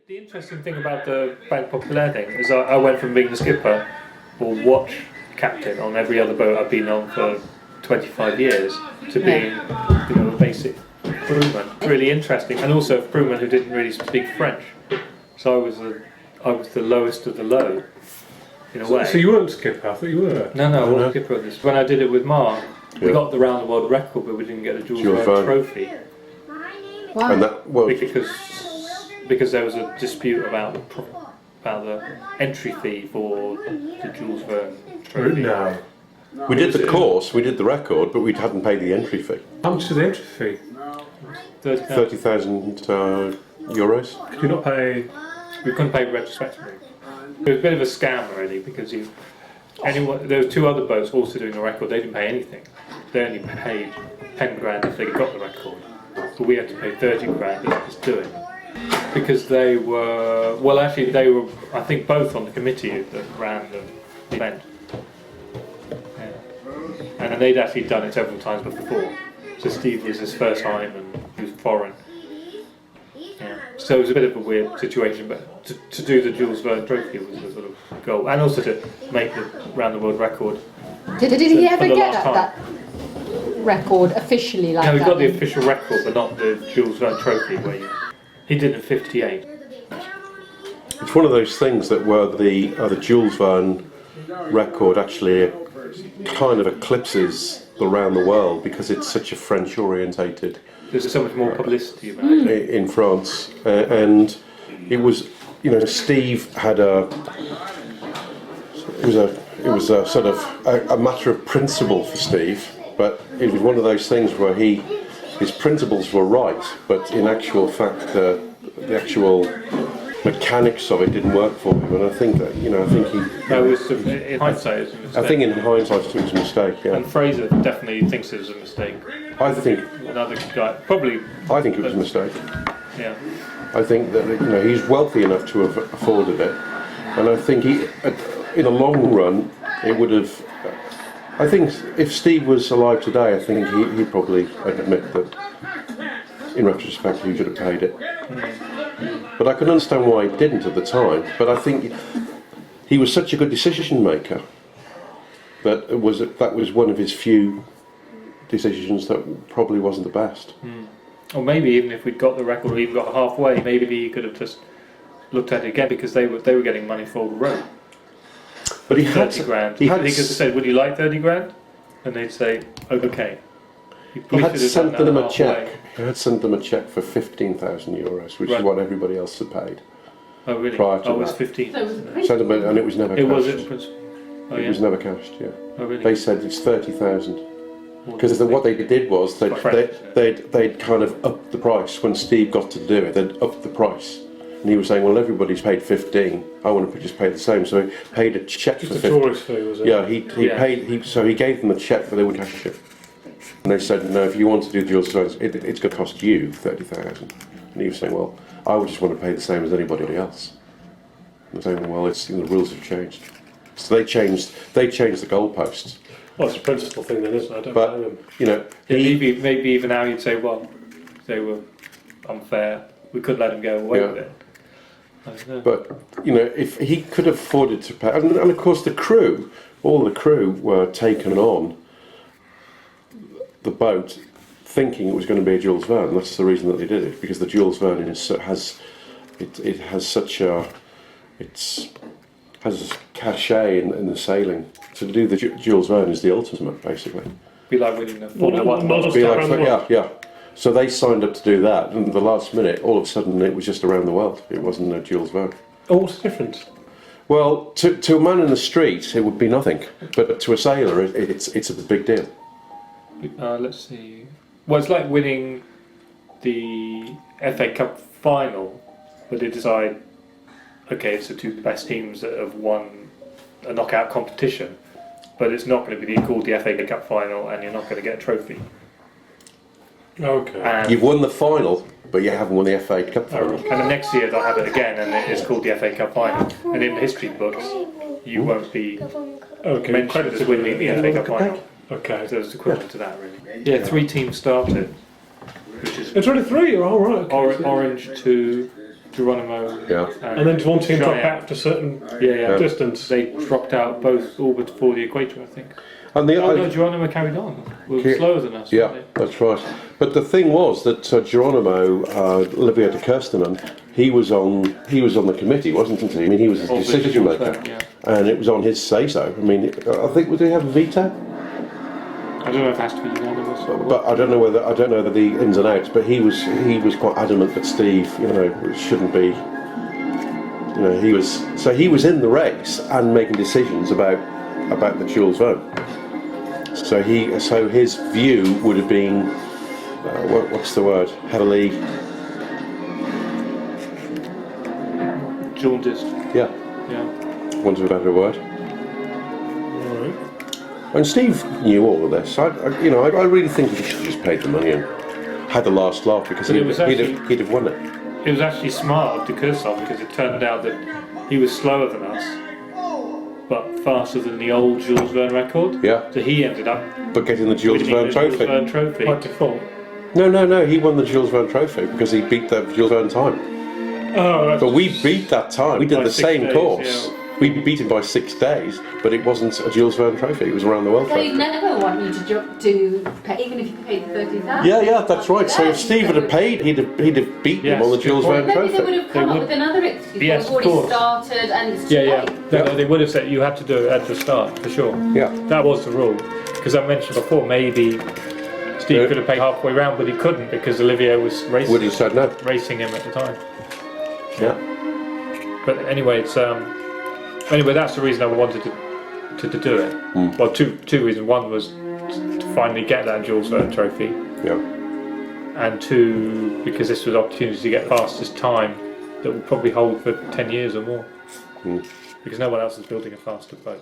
The interesting thing about the Bank Populaire thing is I went from being the skipper or watch captain on every other boat I've been on for 25 years to being a basic crewman. Really interesting, and also a crewman who didn't really speak French. So I was the lowest of the low, in a way. So you weren't skipper? I thought you were. No, I wasn't skipper of this. When I did it with Mark, we got the round the world record, but we didn't get the Jules Verne trophy. Why? And that, well, because there was a dispute about the entry fee for the Jules Verne trophy. no. We did the course, we did the record, but we hadn't paid the entry fee. How much is the entry fee? 30,000 euros. Could you not pay? We couldn't pay retrospectively. It was a bit of a scam, really, because there were two other boats also doing the record. They didn't pay anything. They only paid 10 grand if they got the record, but we had to pay 30 grand just to do it. Because they were, I think, both on the committee that ran the event. Yeah. And they'd actually done it several times before. So Steve was his first time and he was foreign. Yeah. So it was a bit of a weird situation, but to do the Jules Verne trophy was a sort of goal. And also to make the round the world record. Did he ever get that record officially like that? No, he got the official record, but not the Jules Verne trophy where he did in 58. It's one of those things that where the Jules Verne record actually kind of eclipses the round the world because it's such a French orientated. There's so much more publicity about it. In France, and it was, Steve had it was a sort of a matter of principle for Steve, but it was one of those things where his principles were right, but in actual fact the actual mechanics of it didn't work for him, and I think that in hindsight it was a mistake. I think in hindsight it was a mistake. Yeah. And Fraser definitely thinks it was a mistake. I think another guy probably. I think it was a mistake. Yeah. I think that he's wealthy enough to have afforded it, and I think in the long run it would have. I think if Steve was alive today, I think he'd probably admit that in retrospect he should have paid it. But I can understand why he didn't at the time. But I think he was such a good decision maker that that was one of his few decisions that probably wasn't the best. Or maybe even if we'd got the record or even got halfway, maybe he could have just looked at it again because they were getting money for the road. But he had 30 grand. He could have said, "Would you like 30 grand?" And they'd say, "Okay." He had sent them a cheque. He had sent them a cheque for 15,000 euros, which is what everybody else had paid. Oh really? Prior to it was 15. Sent them, and it was never cashed. It was in principle. It was never cashed. Yeah. Oh really? They said it's 30,000. Because what they did was they'd kind of upped the price when Steve got to do it. They'd upped the price, and he was saying, "Well, everybody's paid 15. I want to just pay the same." So he paid a cheque for 15. Tourist fee, was it? Yeah, he paid. So he gave them a cheque, but they wouldn't cash it. And they said, "No, if you want to do the Jules Verne, it's going to cost you 30,000." And he was saying, "Well, I would just want to pay the same as anybody else." And they're saying, "Well, the rules have changed." So they changed the goalposts. Well, it's a principal thing then, isn't it? I don't But, blame him. Maybe even now you'd say, well, they were unfair. We could let him go away with it. I don't know. But, if he could have afforded to pay... And of course all the crew were taken on the boat thinking it was going to be a Jules Verne. That's the reason that they did it, because the Jules Verne has a cachet in the sailing. To do the Jules Verne is the ultimate, basically. Be like winning the Formula 1. Yeah. So they signed up to do that, and at the last minute, all of a sudden, it was just around the world. It wasn't a Jules Verne. Oh, what's the difference? Well, to a man in the street, it would be nothing, but to a sailor, it's a big deal. Let's see. Well, it's like winning the FA Cup final, but they decide, okay, it's the two best teams that have won a knockout competition, but it's not going to be called the FA Cup final, and you're not going to get a trophy. Okay. And you've won the final, but you haven't won the FA Cup final. And the next year they'll have it again, and it's called the FA Cup final. And in the history books, you won't be mentioned as winning the FA Cup final. Okay. So it's equivalent to that, really. Yeah, 3 teams started, which is it's only 3. All right. Okay. Orange 2, Geronimo. Yeah. And then wanting to drop Cheyenne. out to a certain Yeah. distance. They dropped out both all but before the equator, I think. And the Oh no, Geronimo carried on. Were slower than us. yeah, weren't they? that's right. But the thing was that Geronimo, Olivier de Kerstenen, he was on the committee, wasn't he? I mean, he was a Obviously, decision Jules maker, Verne, yeah. and it was on his say-so. I mean, I think would he have a veto? I don't know if it has to be unanimous or what. But I don't know the ins and outs. But he was quite adamant that Steve, it shouldn't be. He was in the race and making decisions about the Jules Verne. So his view would have been what's the word? Heavily. Jaundiced. Yeah. Yeah. Want a better word. And Steve knew all of this. I really think he should have just paid the money and had the last laugh because he'd have won it. It was actually smart of de Kerstenen because it turned out that he was slower than us, but faster than the old Jules Verne record. Yeah. So he ended up But getting the Jules winning Verne the trophy. Jules Verne trophy. By default. No. He won the Jules Verne trophy because he beat the Jules Verne time. Oh, that's But we beat that time. We did By the 6 same days, course. yeah. We beat him by 6 days, but it wasn't a Jules Verne trophy. It was around the world They'd trophy. never want you to pay, even if you paid the 30,000. Yeah, that's right. So if Steve had paid, he'd have beaten Yes, him on the good Jules point. Verne Maybe they would trophy. have come They up would- with another excuse. Yes, They've of already course. started and it's too Yeah. late. No, they would have said you had to do it at the start for sure. Yeah. That was the rule. Because I mentioned before, maybe Steve Yeah. could have paid halfway round, but he couldn't because Olivier was Would have said no. racing him at the time. Yeah. But anyway, anyway, that's the reason I wanted to do it. Well, two reasons. One was to finally get that Jules Verne trophy, Yeah. and two, because this was an opportunity to get fastest time that will probably hold for 10 years or more. Because no one else is building a faster boat.